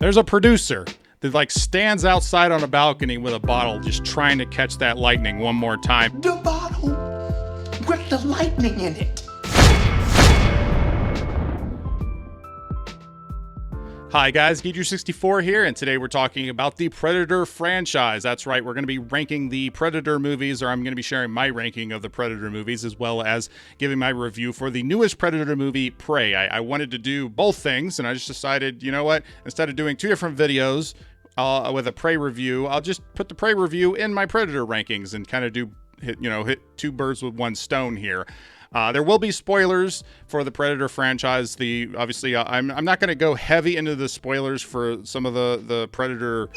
There's a producer that like stands outside on a balcony with a bottle just trying to catch that lightning one more time. The bottle with the lightning in it. Hi guys, Geeker64 here, and today we're talking about the Predator franchise. That's right, we're going to be ranking the Predator movies, or I'm going to be sharing my ranking of the Predator movies, as well as giving my review for the newest Predator movie, Prey. I wanted to do both things, and I just decided, you know what, instead of doing two different videos with a Prey review, I'll just put the Prey review in my Predator rankings and kind of hit two birds with one stone here. There will be spoilers for the Predator franchise. Obviously, I'm not going to go heavy into the spoilers for some of the Predator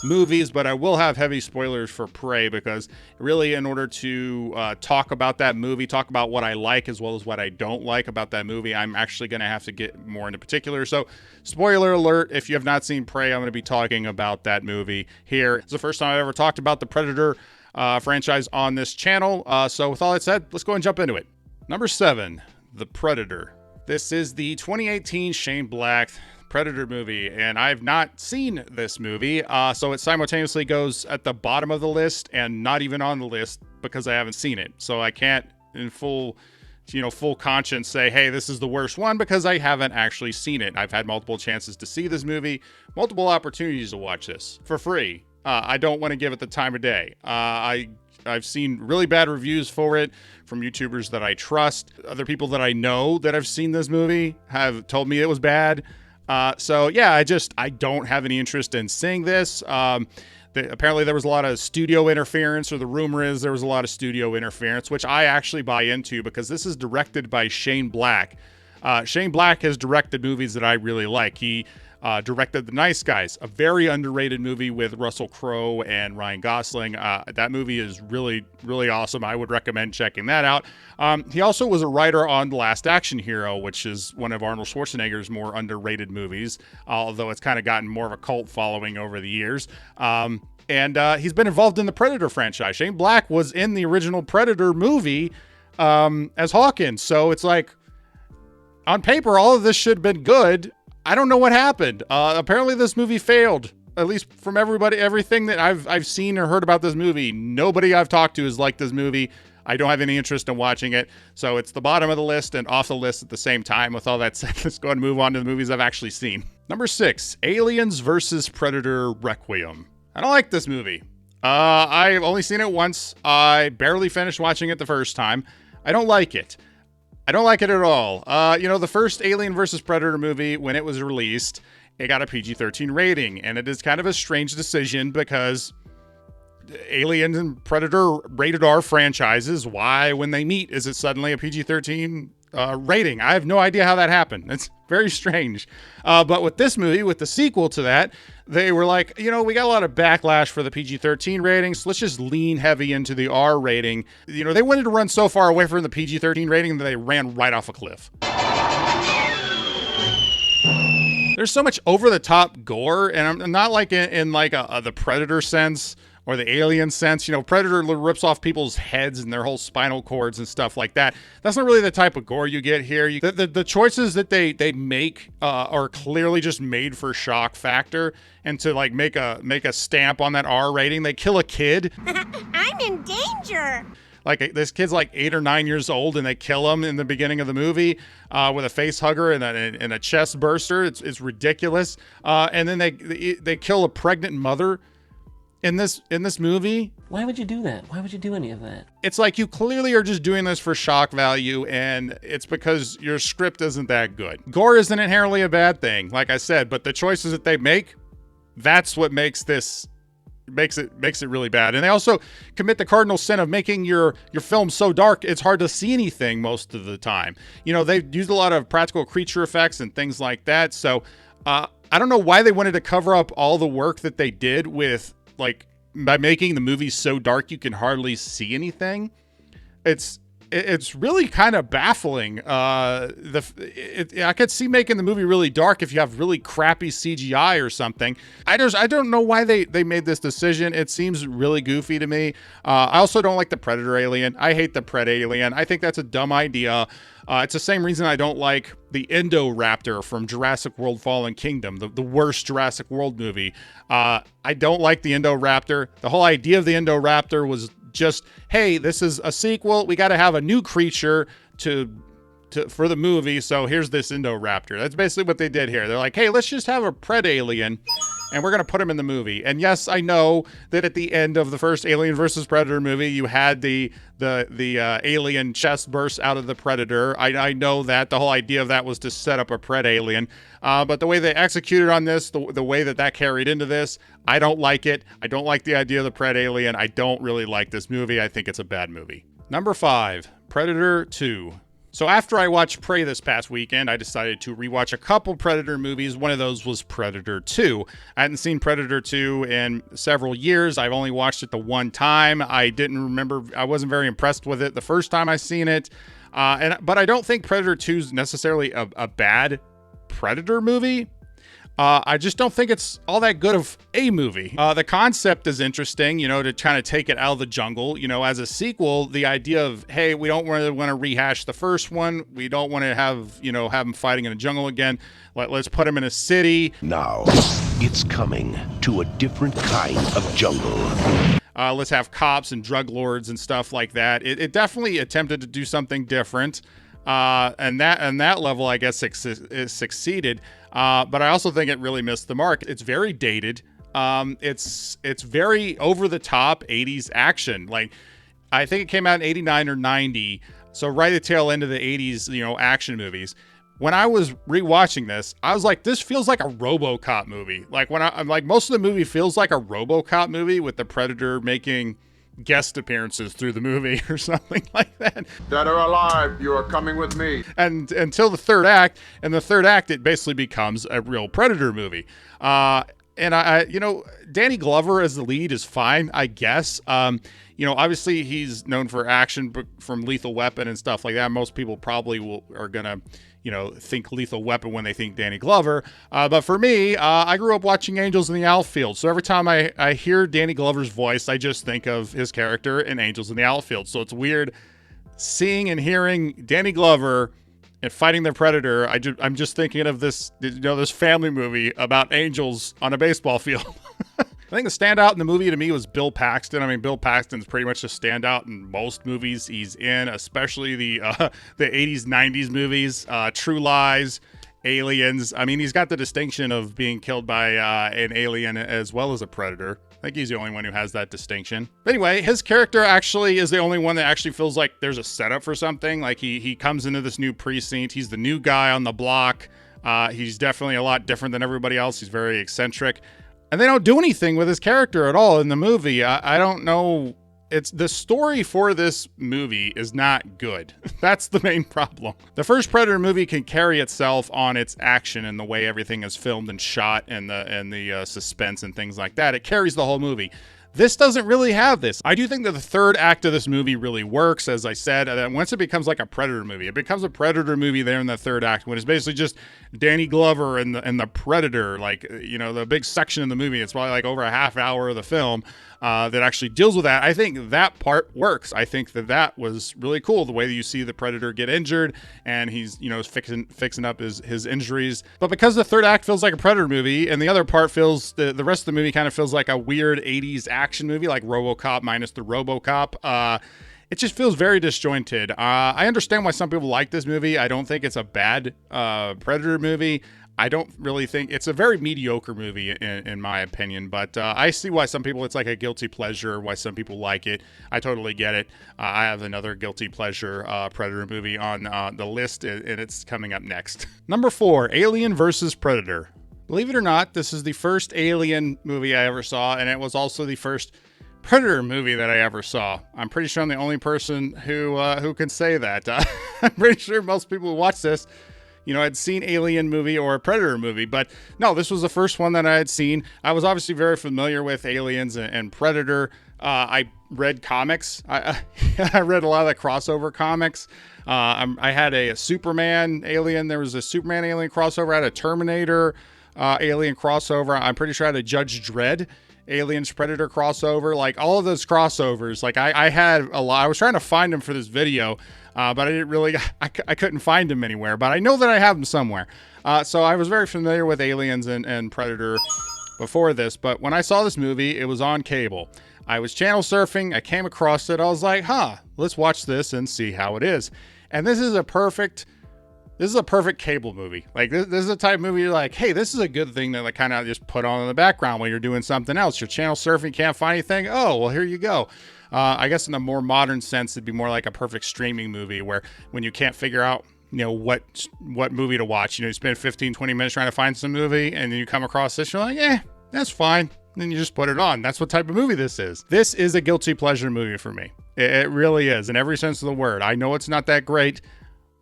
movies, but I will have heavy spoilers for Prey, because really, in order to talk about that movie, talk about what I like as well as what I don't like about that movie, I'm actually going to have to get more into particular. So, spoiler alert, if you have not seen Prey, I'm going to be talking about that movie here. It's the first time I've ever talked about the Predator franchise on this channel. So with all that said, let's go and jump into it. Number 7, The Predator. This is the 2018 Shane Black Predator movie, and I've not seen this movie, so it simultaneously goes at the bottom of the list and not even on the list because I haven't seen it. So I can't in full conscience say, hey, this is the worst one, because I haven't actually seen it. I've had multiple chances to see this movie, multiple opportunities to watch this for free. I don't want to give it the time of day. I've seen really bad reviews for it from YouTubers that I trust. Other people that I know that have seen this movie have told me it was bad. So yeah, I don't have any interest in seeing this. Apparently there was a lot of studio interference, or the rumor is there was a lot of studio interference, which I actually buy into, because this is directed by Shane Black. Shane Black has directed movies that I really like. He directed The Nice Guys, a very underrated movie with Russell Crowe and Ryan Gosling. That movie is really, really awesome. I would recommend checking that out. He also was a writer on The Last Action Hero, which is one of Arnold Schwarzenegger's more underrated movies, although it's kind of gotten more of a cult following over the years. And he's been involved in the Predator franchise. Shane Black was in the original Predator movie as Hawkins. So it's like, on paper, all of this should have been good. I don't know what happened. Apparently this movie failed, at least from everything that I've seen or heard about this movie. Nobody I've talked to has liked this movie. I don't have any interest in watching it. So it's the bottom of the list and off the list at the same time. With all that said, let's go ahead and move on to the movies I've actually seen. Number 6, Aliens vs. Predator Requiem. I don't like this movie. I've only seen it once. I barely finished watching it the first time. I don't like it. I don't like it at all. The first Alien vs. Predator movie, when it was released, it got a PG-13 rating, and it is kind of a strange decision, because Alien and Predator rated R franchises, why, when they meet, is it suddenly a PG-13 rating? I have no idea how that happened. It's very strange. But with this movie, with the sequel to that, they were like, we got a lot of backlash for the PG-13 ratings. So let's just lean heavy into the R rating. They wanted to run so far away from the PG-13 rating that they ran right off a cliff. There's so much over-the-top gore, and I'm not like in like the Predator sense or the Alien sense. Predator rips off people's heads and their whole spinal cords and stuff like that. That's not really the type of gore you get here. The choices that they make are clearly just made for shock factor and to like make a stamp on that R rating. They kill a kid. I'm in danger. Like, this kid's like 8 or 9 years old, and they kill him in the beginning of the movie with a face hugger and a chest burster. It's ridiculous. And then they kill a pregnant mother in this movie. Why would you do that? Why would you do any of that? It's like, you clearly are just doing this for shock value, and it's because your script isn't that good. Gore isn't inherently a bad thing, like I said, but the choices that they make, that's what makes it really bad. And they also commit the cardinal sin of making your film so dark it's hard to see anything most of the time. They've used a lot of practical creature effects and things like that. So I don't know why they wanted to cover up all the work that they did with, like, by making the movie so dark you can hardly see anything. It's it's really kind of baffling. I could see making the movie really dark if you have really crappy CGI or something. I don't know why they made this decision. It seems really goofy to me. I also don't like the Predator alien. I hate the Pred alien. I think that's a dumb idea. It's the same reason I don't like the Indoraptor from Jurassic World Fallen Kingdom, the worst Jurassic World movie. I don't like the Indoraptor. The whole idea of the Indoraptor was just, hey, this is a sequel. We got to have a new creature for the movie. So here's this Indoraptor. That's basically what they did here. They're like, hey, let's just have a Pred alien and we're going to put him in the movie. And yes, I know that at the end of the first Alien versus Predator movie, you had the alien chest burst out of the Predator. I know that the whole idea of that was to set up a Pred alien. But the way they executed on this, the way that carried into this, I don't like it. I don't like the idea of the Pred alien. I don't really like this movie. I think it's a bad movie. Number 5, Predator 2. So after I watched Prey this past weekend, I decided to rewatch a couple Predator movies. One of those was Predator 2. I hadn't seen Predator 2 in several years. I've only watched it the one time. I wasn't very impressed with it the first time I seen it. But I don't think Predator 2 is necessarily a bad Predator movie. I just don't think it's all that good of a movie. The concept is interesting, to kind of take it out of the jungle. As a sequel, the idea of, hey, we don't really want to rehash the first one. We don't want to have them fighting in a jungle again. Let's put them in a city. Now, it's coming to a different kind of jungle. Let's have cops and drug lords and stuff like that. It definitely attempted to do something different. And that level, I guess, it succeeded. But I also think it really missed the mark. It's very dated. It's very over the top 80s action. Like, I think it came out in 89 or 90. So right at the tail end of the 80s, action movies. When I was rewatching this, I was like, this feels like a RoboCop movie. Like I'm like, most of the movie feels like a RoboCop movie with the Predator making guest appearances through the movie or something like that. Dead or alive, you are coming with me. And until the third act, it basically becomes a real Predator movie. And I Danny Glover as the lead is fine, I guess. Obviously he's known for action from Lethal Weapon and stuff like that. Most people probably are gonna, think Lethal Weapon when they think Danny Glover. But for me, I grew up watching Angels in the Outfield. So every time I hear Danny Glover's voice, I just think of his character in Angels in the Outfield. So it's weird seeing and hearing Danny Glover and fighting the Predator. I'm just thinking of this, this family movie about angels on a baseball field. I think the standout in the movie to me was Bill Paxton. I mean, Bill Paxton's pretty much a standout in most movies he's in, especially the 80s, 90s movies, True Lies, Aliens. I mean, he's got the distinction of being killed by an alien as well as a predator. I think he's the only one who has that distinction. But anyway, his character actually is the only one that actually feels like there's a setup for something. Like he comes into this new precinct. He's the new guy on the block. He's definitely a lot different than everybody else. He's very eccentric. And they don't do anything with his character at all in the movie. I don't know. It's the story for this movie is not good. That's the main problem. The first Predator movie can carry itself on its action and the way everything is filmed and shot and the suspense and things like that. It carries the whole movie. This doesn't really have this. I do think that the third act of this movie really works, as I said. And once it becomes like a Predator movie, it becomes a Predator movie there in the third act when it's basically just Danny Glover and the Predator, like, the big section in the movie. It's probably like over a half hour of the film that actually deals with that. I think that part works. I think that was really cool, the way that you see the Predator get injured and he's, fixing up his injuries. But because the third act feels like a Predator movie and the other part feels, the rest of the movie kind of feels like a weird 80s action movie, like RoboCop minus the RoboCop. It just feels very disjointed. I understand why some people like this movie. I don't think it's a bad Predator movie. I don't really think it's a very mediocre movie in my opinion, but I see why some people, it's like a guilty pleasure, why some people like it. I totally get it. I have another guilty pleasure Predator movie on the list, and it's coming up next. Number 4, Alien versus Predator. Believe it or not, this is the first Alien movie I ever saw, and it was also the first Predator movie that I ever saw. I'm pretty sure I'm the only person who can say that. I'm pretty sure most people who watch this, I'd seen Alien movie or a Predator movie, but no, this was the first one that I had seen. I was obviously very familiar with Aliens and Predator. I read comics. I read a lot of the crossover comics. I had a Superman Alien. There was a Superman Alien crossover. I had a Terminator Alien crossover. I'm pretty sure I had a Judge Dredd Aliens Predator crossover. Like all of those crossovers, like I had a lot. I was trying to find them for this video, but I didn't really, I couldn't find them anywhere, but I know that I have them somewhere. So I was very familiar with Aliens and Predator before this, but when I saw this movie, it was on cable. I was channel surfing. I came across it. I was like, let's watch this and see how it is. And this is a perfect cable movie. Like this is a type of movie you're like, hey, this is a good thing to like kind of just put on in the background when you're doing something else. You're channel surfing, can't find anything. Oh, well, here you go. I guess in a more modern sense, it'd be more like a perfect streaming movie where when you can't figure out, what movie to watch, you spend 15, 20 minutes trying to find some movie and then you come across this, you're like, that's fine. And then you just put it on. That's what type of movie this is. This is a guilty pleasure movie for me. It really is in every sense of the word. I know it's not that great,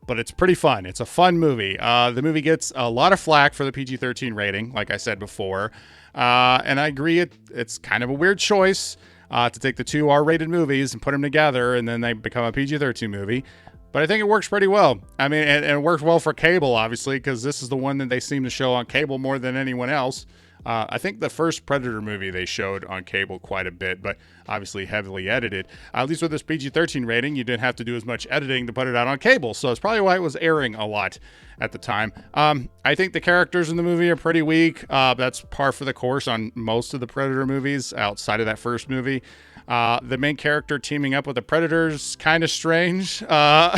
but it's pretty fun. It's a fun movie. The movie gets a lot of flack for the PG-13 rating, like I said before. And I agree it's kind of a weird choice to take the two R-rated movies and put them together and then they become a PG-13 movie. But I think it works pretty well. I mean, and it works well for cable, obviously, because this is the one that they seem to show on cable more than anyone else. I think the first Predator movie they showed on cable quite a bit, but obviously heavily edited. At least with this PG-13 rating, you didn't have to do as much editing to put it out on cable, so it's probably why it was airing a lot at the time. I think the characters in the movie are pretty weak. That's par for the course on most of the Predator movies outside of that first movie. The main character teaming up with the Predators, kind of strange. The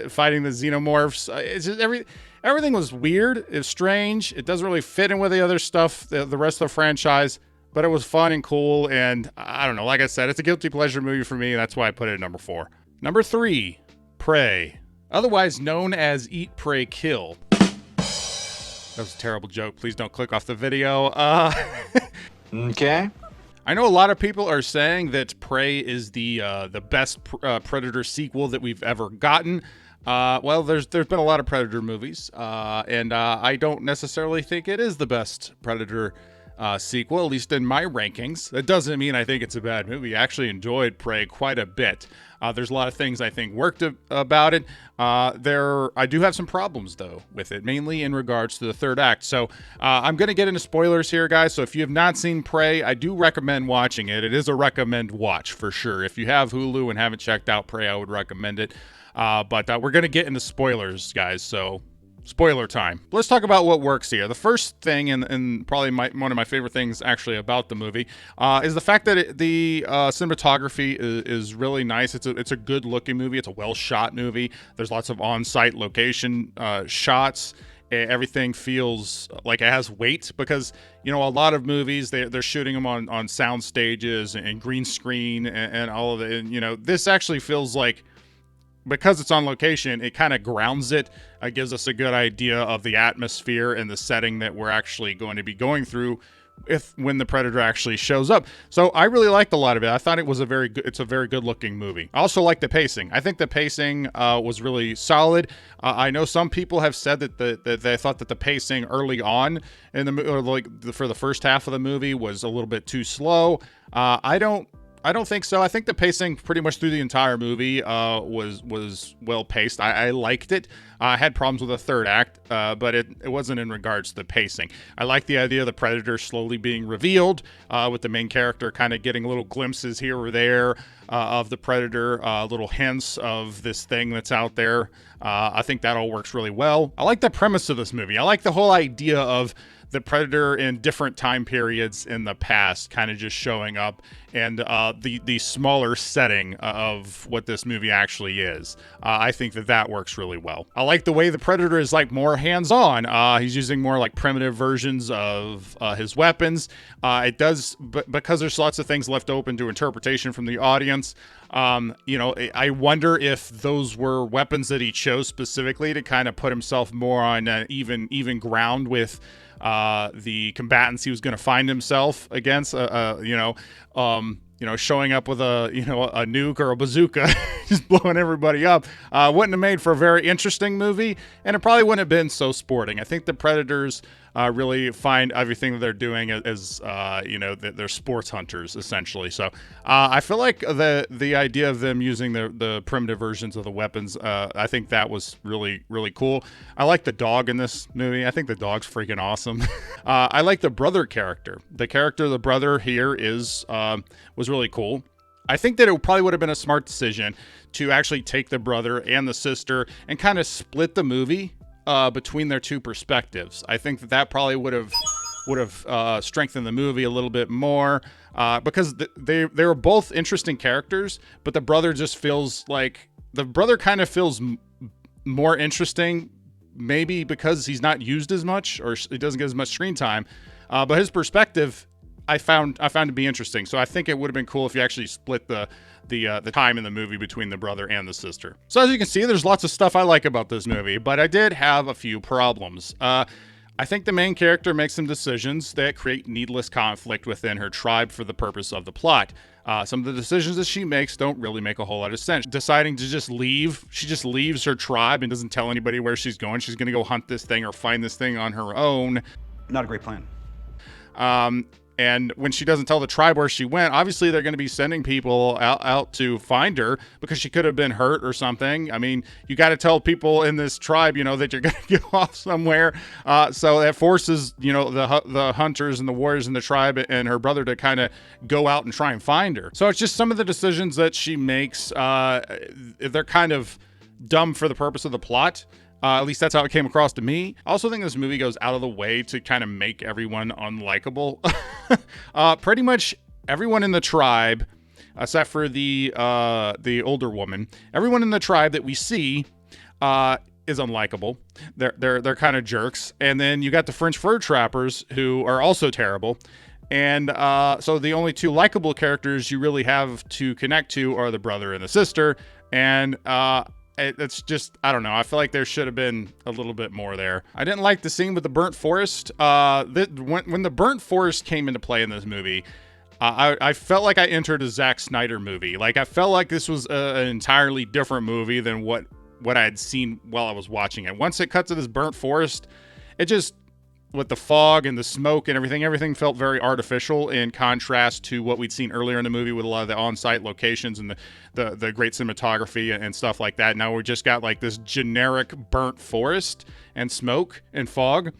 fighting the xenomorphs, it's just everything was weird. It's strange. It doesn't really fit in with the other stuff, the rest of the franchise, but it was fun and cool. And I don't know, like I said, it's a guilty pleasure movie for me. That's why I put it at number 4. Number 3, Prey, otherwise known as Eat, Pray, Kill. That was a terrible joke. Please don't click off the video. Okay. I know a lot of people are saying that Prey is the best Predator sequel that we've ever gotten. Well, there's been a lot of Predator movies, and I don't necessarily think it is the best Predator sequel, at least in my rankings. That doesn't mean I think it's a bad movie. I actually enjoyed Prey quite a bit. There's a lot of things I think worked about it. I do have some problems, though, with it, mainly in regards to the third act. So I'm going to get into spoilers here, guys. So if you have not seen Prey, I do recommend watching it. It is a recommend watch for sure. If you have Hulu and haven't checked out Prey, I would recommend it. But we're going to get into spoilers, guys. So spoiler time. Let's talk about what works here. The first thing, and probably one of my favorite things actually about the movie, is the fact that the cinematography is really nice. It's a good looking movie. It's a well shot movie. There's lots of on-site location shots. Everything feels like it has weight because, a lot of movies, they're shooting them on sound stages and green screen and all of it. And, this actually feels like, because it's on location, it kind of grounds it. It gives us a good idea of the atmosphere and the setting that we're actually going to be going through when the Predator actually shows up. So I really liked a lot of it. I thought it's a very good looking movie. I also like the pacing. I think the pacing was really solid. I know some people have said that they thought that the pacing early on in the movie, for the first half of the movie, was a little bit too slow. I don't think so. I think the pacing pretty much through the entire movie was well paced. I liked it. I had problems with the third act, but it wasn't in regards to the pacing. I like the idea of the Predator slowly being revealed, with the main character kind of getting little glimpses here or there of the Predator, little hints of this thing that's out there. I think that all works really well. I like the premise of this movie. I like the whole idea of the Predator in different time periods in the past kind of just showing up, and the smaller setting of what this movie actually is. I think that works really well. I like the way the Predator is like more hands-on. He's using more like primitive versions of his weapons. Because there's lots of things left open to interpretation from the audience. I wonder if those were weapons that he chose specifically to kind of put himself more on even ground with the combatants he was going to find himself against, showing up with a nuke or a bazooka just blowing everybody up. Wouldn't have made for a very interesting movie, and it probably wouldn't have been so sporting. I think the Predators really find everything that they're doing as they're sports hunters essentially. So I feel like the idea of them using the primitive versions of the weapons, I think that was really, really cool. I like the dog in this movie. I think the dog's freaking awesome. I like the brother character. The character of the brother here was really cool. I think that it probably would have been a smart decision to actually take the brother and the sister and kind of split the movie between their two perspectives. I think that probably would have strengthened the movie a little bit more because they were both interesting characters, but the brother kind of feels more interesting, maybe because he's not used as much or he doesn't get as much screen time, but his perspective I found to be interesting. So I think it would have been cool if you actually split the time in the movie between the brother and the sister. So as you can see, there's lots of stuff I like about this movie, but I did have a few problems. I think the main character makes some decisions that create needless conflict within her tribe for the purpose of the plot. Some of the decisions that she makes don't really make a whole lot of sense. Deciding to just leave, she just leaves her tribe and doesn't tell anybody where she's going. She's going to go hunt this thing or find this thing on her own. Not a great plan. And when she doesn't tell the tribe where she went, obviously they're going to be sending people out to find her because she could have been hurt or something. I mean, you got to tell people in this tribe, that you're going to go off somewhere. So that forces, the hunters and the warriors in the tribe and her brother to kind of go out and try and find her. So it's just some of the decisions that she makes. They're kind of dumb for the purpose of the plot. At least that's how it came across to me. I also think this movie goes out of the way to kind of make everyone unlikable. Pretty much everyone in the tribe, except for the older woman, everyone in the tribe that we see is unlikable. They're kind of jerks. And then you got the French fur trappers who are also terrible. And so the only two likable characters you really have to connect to are the brother and the sister. And it's just, I don't know. I feel like there should have been a little bit more there. I didn't like the scene with the burnt forest. When the burnt forest came into play in this movie, I felt like I entered a Zack Snyder movie. Like I felt like this was an entirely different movie than what I had seen while I was watching it. Once it cut to this burnt forest, it just, with the fog and the smoke and everything felt very artificial in contrast to what we'd seen earlier in the movie with a lot of the on-site locations and the great cinematography and stuff like that. Now we just got like this generic burnt forest and smoke and fog,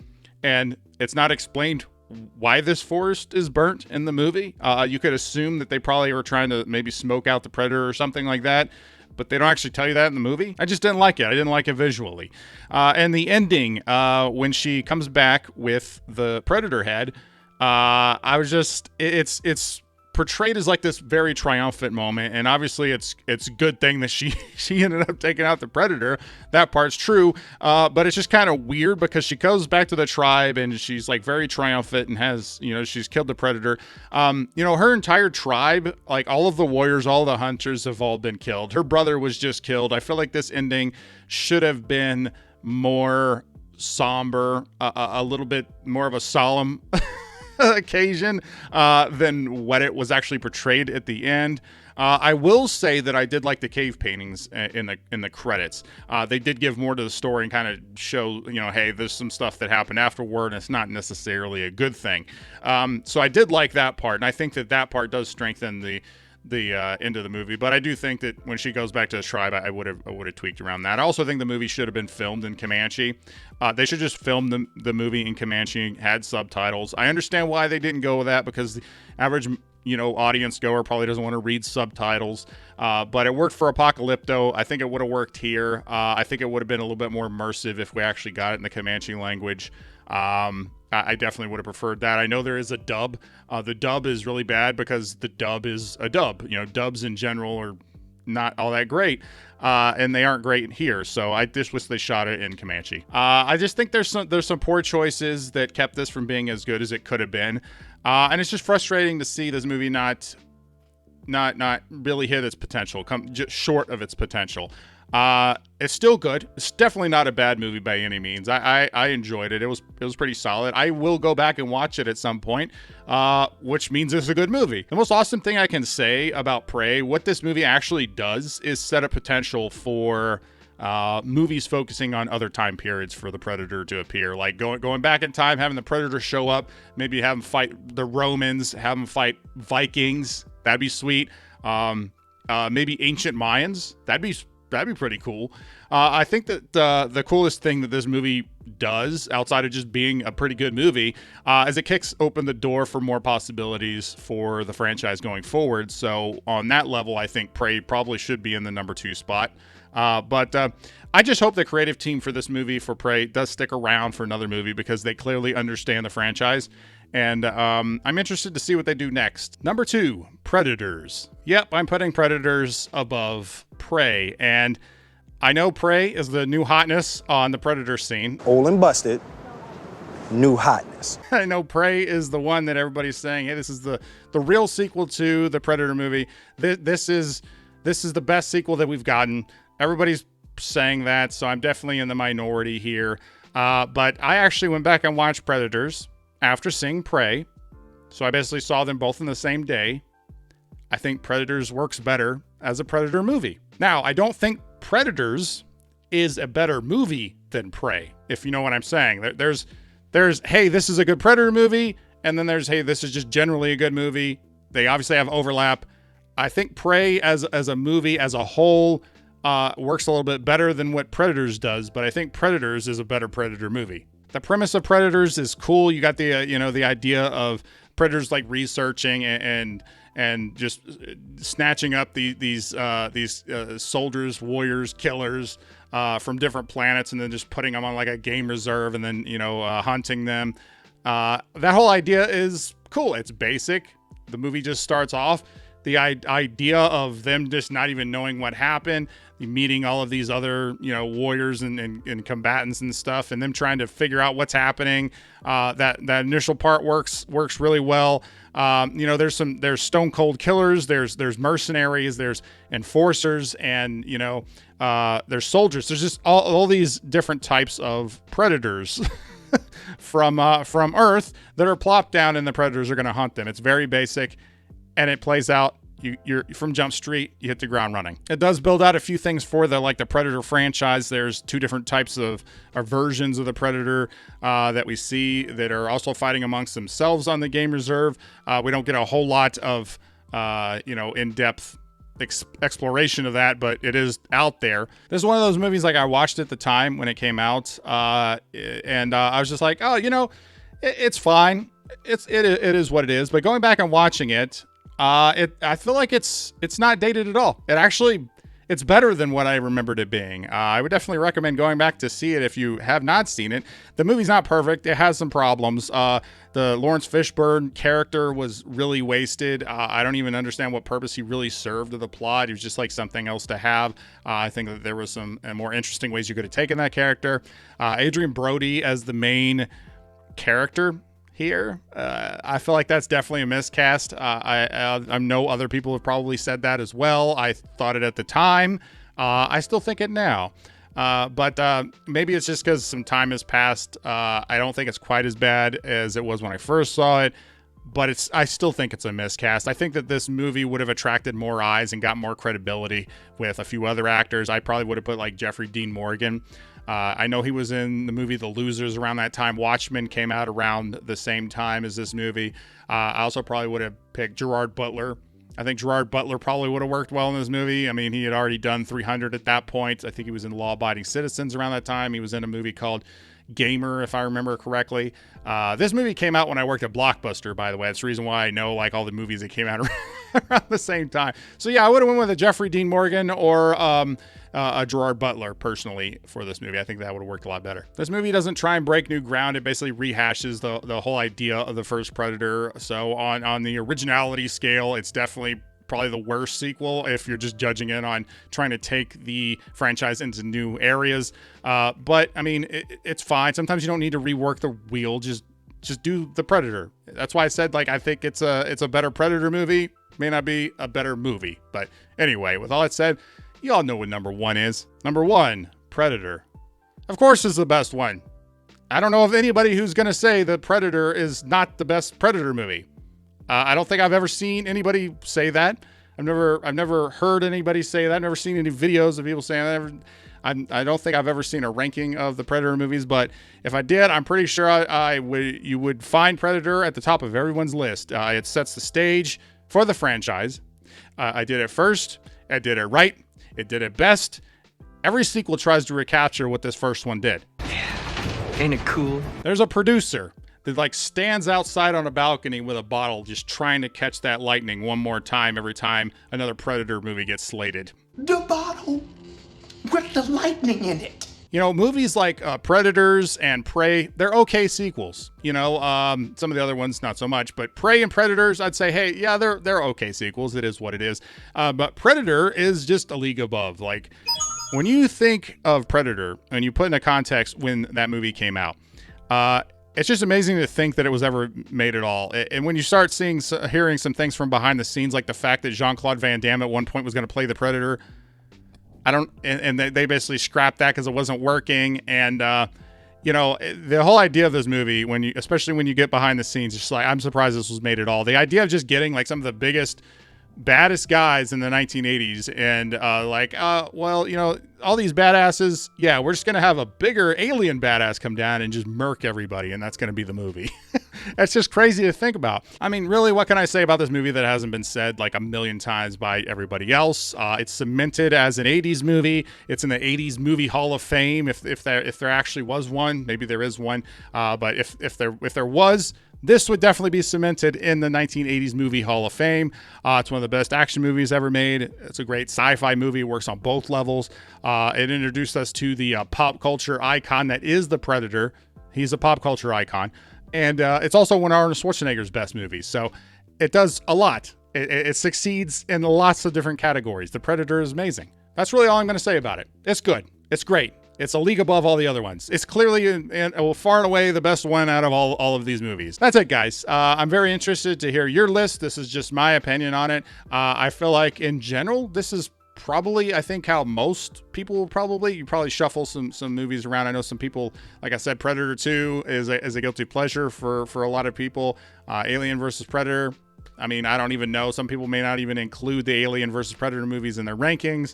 and it's not explained why this forest is burnt in the movie. You could assume that they probably were trying to maybe smoke out the predator or something like that, but they don't actually tell you that in the movie. I just didn't like it. I didn't like it visually. And the ending, when she comes back with the predator head, I was just, it's portrayed as like this very triumphant moment, and obviously it's a good thing that she ended up taking out the predator. That part's true, but it's just kind of weird because she goes back to the tribe and she's like very triumphant and has, she's killed the predator. Her entire tribe, like all of the warriors, all the hunters have all been killed. Her brother was just killed. I feel like this ending should have been more somber, a little bit more of a solemn occasion than what it was actually portrayed at the end. I will say that I did like the cave paintings in the credits. They did give more to the story and kind of show, hey, there's some stuff that happened afterward, and it's not necessarily a good thing. So I did like that part, and I think that part does strengthen the end of the movie. But I do think that when she goes back to the tribe, I would have tweaked around that. I also think the movie should have been filmed in Comanche. They should just film the movie in Comanche, had subtitles. I understand why they didn't go with that, because the average audience goer probably doesn't want to read subtitles. But it worked for Apocalypto. I think it would have worked here. I think it would have been a little bit more immersive if we actually got it in the Comanche language. I definitely would have preferred that. I know there is a dub. The dub is really bad because the dub is a dub. Dubs in general are not all that great, and they aren't great here. So I just wish they shot it in Comanche. I just think there's some poor choices that kept this from being as good as it could have been, and it's just frustrating to see this movie not really hit its potential, come just short of its potential. It's still good. It's definitely not a bad movie by any means. I enjoyed it. It was pretty solid. I will go back and watch it at some point, which means it's a good movie. The most awesome thing I can say about Prey, what this movie actually does is set up potential for movies focusing on other time periods for the Predator to appear, like going back in time, having the Predator show up, maybe have him fight the Romans, have him fight Vikings. That'd be sweet. Maybe ancient Mayans. That'd be pretty cool. I think that the coolest thing that this movie does, outside of just being a pretty good movie, is it kicks open the door for more possibilities for the franchise going forward. So on that level, I think Prey probably should be in the number 2 spot. But I just hope the creative team for this movie, for Prey, does stick around for another movie, because they clearly understand the franchise. And I'm interested to see what they do next. Number 2, Predators. Yep, I'm putting Predators above Prey. And I know Prey is the new hotness on the Predator scene. Old and busted, new hotness. I know Prey is the one that everybody's saying, hey, this is the real sequel to the Predator movie. This is the best sequel that we've gotten. Everybody's saying that, so I'm definitely in the minority here. But I actually went back and watched Predators after seeing Prey. So I basically saw them both in the same day. I think Predators works better as a Predator movie. Now, I don't think Predators is a better movie than Prey, if you know what I'm saying. There's hey, this is a good Predator movie, and then there's, hey, this is just generally a good movie. They obviously have overlap. I think Prey as a movie as a whole works a little bit better than what Predators does, but I think Predators is a better Predator movie. The premise of Predators is cool. You got the the idea of predators like researching and just snatching up these soldiers, warriors, killers from different planets, and then just putting them on like a game reserve, and then hunting them. That whole idea is cool. It's basic. The movie just starts off. The idea of them just not even knowing what happened, meeting all of these other, warriors and combatants and stuff, and them trying to figure out what's happening. That initial part works really well. There's stone cold killers, there's mercenaries, there's enforcers, and there's soldiers. There's just all these different types of predators from Earth that are plopped down, and the predators are going to hunt them. It's very basic. And it plays out. You're from Jump Street, you hit the ground running. It does build out a few things for the Predator franchise. There's 2 different types of versions of the Predator that we see that are also fighting amongst themselves on the game reserve. We don't get a whole lot of in-depth exploration of that, but it is out there. This is one of those movies I watched at the time when it came out, and I was just like, oh, it's fine. It is what it is. But going back and watching it. I feel like it's not dated at all. It's better than what I remembered it being. I would definitely recommend going back to see it if you have not seen it. The movie's not perfect. It has some problems. The Lawrence Fishburne character was really wasted. I don't even understand what purpose he really served to the plot. He was just like something else to have. I think that there was some more interesting ways you could have taken that character. Adrian Brody as the main character here. I feel like that's definitely a miscast. I know other people have probably said that as well. I thought it at the time. I still think it now. But maybe it's just because some time has passed. I don't think it's quite as bad as it was when I first saw it, but I still think it's a miscast. I think that this movie would have attracted more eyes and got more credibility with a few other actors. I probably would have put Jeffrey Dean Morgan. I know he was in the movie The Losers around that time. Watchmen came out around the same time as this movie. I also probably would have picked Gerard Butler. I think Gerard Butler probably would have worked well in this movie. I mean, he had already done 300 at that point. I think he was in Law Abiding Citizens around that time. He was in a movie called Gamer, if I remember correctly. This movie came out when I worked at Blockbuster, by the way. That's the reason why I know all the movies that came out around the same time. So yeah, I would have went with a Jeffrey Dean Morgan or a Gerard Butler personally for this movie. I think that would have worked a lot better. This movie doesn't try and break new ground. It basically rehashes the whole idea of the first Predator. So on the originality scale, it's definitely probably the worst sequel if you're just judging it on trying to take the franchise into new areas. But I mean, it's fine. Sometimes you don't need to rework the wheel. Just do the Predator. That's why I said I think it's a better Predator movie. May not be a better movie, but anyway, with all that said, You all know what number 1 is. Number 1, Predator. Of course it's the best one. I don't know of anybody who's going to say that Predator is not the best Predator movie. I don't think I've ever seen anybody say that. I've never heard anybody say that. I've never seen any videos of people saying that. I don't think I've ever seen a ranking of the Predator movies, but if I did, I'm pretty sure you would find Predator at the top of everyone's list. It sets the stage for the franchise. I did it first. I did it right. It did it best. Every sequel tries to recapture what this first one did. Ain't it cool? There's a producer that stands outside on a balcony with a bottle just trying to catch that lightning one more time every time another Predator movie gets slated. The bottle with the lightning in it. You know, movies like Predators and Prey, they're okay sequels. You know, some of the other ones, not so much. But Prey and Predators, I'd say, hey, yeah, they're okay sequels. It is what it is. But Predator is just a league above. Like, when you think of Predator and you put in a context when that movie came out, it's just amazing to think that it was ever made at all. And when you start hearing some things from behind the scenes, like the fact that Jean-Claude Van Damme at one point was going to play the Predator, and they basically scrapped that because it wasn't working. And, you know, the whole idea of this movie, especially when you get behind the scenes, it's just like, I'm surprised this was made at all. The idea of just getting like some of the biggest, baddest guys in the 1980s and well, you know, all these badasses, yeah, we're just gonna have a bigger alien badass come down and just murk everybody, and that's gonna be the movie. That's just crazy to think about. I mean, really, what can I say about this movie that hasn't been said like a million times by everybody else? It's cemented as an 80s movie. It's in the 80s movie Hall of Fame, if there actually was one. Maybe there is one, but if there was, this would definitely be cemented in the 1980s movie Hall of Fame. It's one of the best action movies ever made. It's a great sci-fi movie. It works on both levels. It introduced us to the pop culture icon that is the Predator. He's a pop culture icon. And it's also one of Arnold Schwarzenegger's best movies. So it does a lot. It succeeds in lots of different categories. The Predator is amazing. That's really all I'm going to say about it. It's good. It's great. It's a league above all the other ones. It's clearly far and away the best one out of all of these movies. That's it, guys. I'm very interested to hear your list. This is just my opinion on it. I feel like in general, this is probably, I think, how most people will you probably shuffle some movies around. I know some people, like I said, Predator 2 is a guilty pleasure for a lot of people. Alien versus Predator, I mean, I don't even know. Some people may not even include the Alien versus Predator movies in their rankings.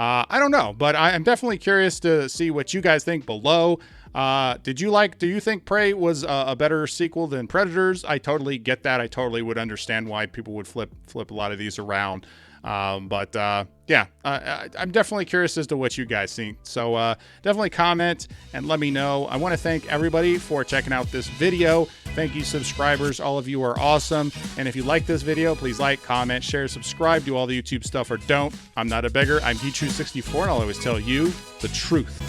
I don't know, but I'm definitely curious to see what you guys think below. Do you think Prey was a better sequel than Predators? I totally get that. I totally would understand why people would flip a lot of these around. Yeah, I'm definitely curious as to what you guys think. So definitely comment and let me know. I want to thank everybody for checking out this video. Thank you, subscribers. All of you are awesome. And if you like this video, please like, comment, share, subscribe, do all the YouTube stuff, or don't. I'm not a beggar. I'm Geetrue64, and I'll always tell you the truth.